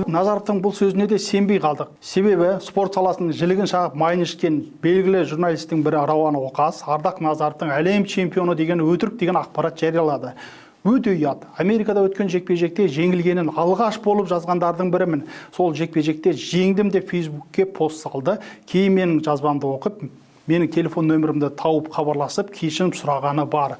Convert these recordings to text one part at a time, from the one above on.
Назаровтың бұл сөзіне де сенбей қалдық. Себебі спорт саласының жілігін шағып майын ішкен белгілі журналистің бірі Рауан Оқас Ардақ Назаровтың әлем чемпионы деген өтірік деген ақпарат жариялады. Өте ұят. Америкада өткен жекпе-жекте жеңілгенін алғаш болып жазғандардың бірімін. Сол жекпе-жекте жеңдім деп Фейсбукке пост салды. Кейін менің жазбамды оқып, менің телефон нөмірімді тауып хабарласып, кешірім сұрағаны бар.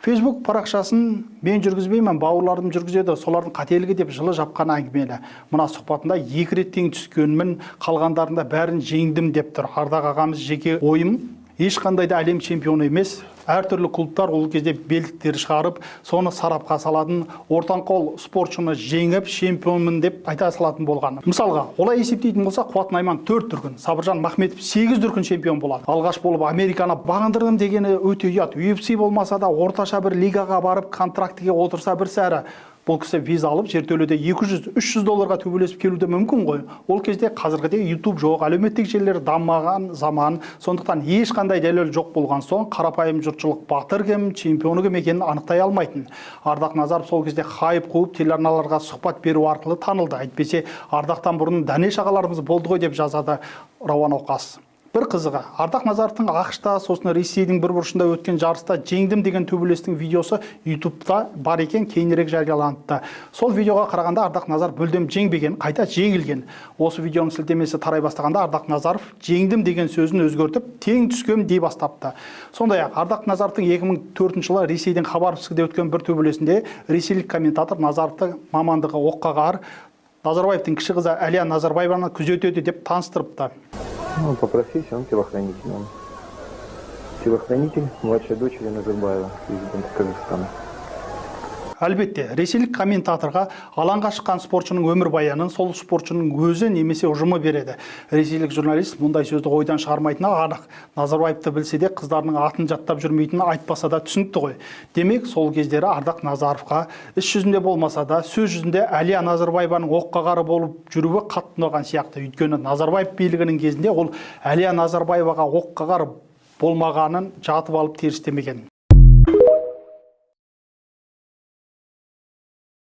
Facebook парақшасын мен жүргізбеймін, бауырларым жүргізеді, солардың қателігі деп жылы жапқан әңгімелі. Мына сұхбатында 2 рет тең түскенмін, қалғандарында бәрін жеңдім деп тұр. Ардақ ағамыз жеке ойым, ешқандай да әлем чемпионы емес. Әртүрлі клубтар ол кезде белдіктер шығарып, соны сарапқа салатын, ортанқол спортшыны жеңіп, чемпионмын деп айта салатын болған. Мысалға, олай есептейтін болса, Қуат Найман 4 дүркін, Сабыржан Махметов 8 дүркін чемпион болады. Алғаш болып Американы бағындырдым дегені өте ұят. UFC болмаса да орташа бір лигаға барып контрактіге отырса бір сәрі. Бұл кісі виза алып, жертөледе 200-300 долларға төбелесіп келуді мүмкін ғой. Ол кезде қазіргіде YouTube жоқ, әлеуметтік желілер даммаған заман, сондықтан ешқандай дәлел жоқ болған соң, қарапайым жұртшылық батыр кім, чемпионы кім екенін анықтай алмайтын. Ардақ Назаров сол кезде хайып қуып, телеарналарға сұхбат беру арқылы танылды. Әйтпесе, Ардақтан бұрын Дәнеш ағаларымыз болды ғой деп жазады Рауан Оқас. Бір қызығы, Ардақ Назаровтың ақш-та, сосын Ресейдің бір бұрышында өткен жарыста жеңдім деген төбелестің видеосы YouTube-та бар екен, кейінірек жарияланыпты. Сол видеоға қарағанда Ардақ Назаров мүлдем жеңбеген, қайта жеңілген. Осы видеоның сілтемесі тарай бастағанда Ардақ Назаров жеңдім деген сөзін өзгертіп, тең түскем дей бастапты. Сондай-ақ Ардақ Назаровтың 2004 жылы Ресейдің Хабаровскіде өткен бір төбелесінде ресейлік комментатор Назаровты мамандығы оққағар Назарбаевтың кіші қызы Әлия Назарбаеваны күзетеді деп таныстырыпты. Ну, по профессии он телохранитель. Он телохранитель младшей дочери Назарбаева, президента Казахстана. Әлбетте, ресейлік комментаторға алаңға шыққан спортшының өмірбаянын сол спортшының өзі немесе ұжымы береді. Ресейлік журналист мұндай сөзді ойдан шығармайтыны анық. Назарбаевты білсе де қыздарының атын жаттап жүрмейтіні айтпаса да түсінікті ғой. Демек, сол кездері Ардақ Назаровқа іс жүзінде болмаса да сөз жүзінде Әлия Назарбаеваның оққағары болып жүруі қатты ұнаған сияқты. Өйткені Назарбаев билігінің кезінде ол Әлия Назарбаеваға оққағар болмағанын жатып алып терістемеген.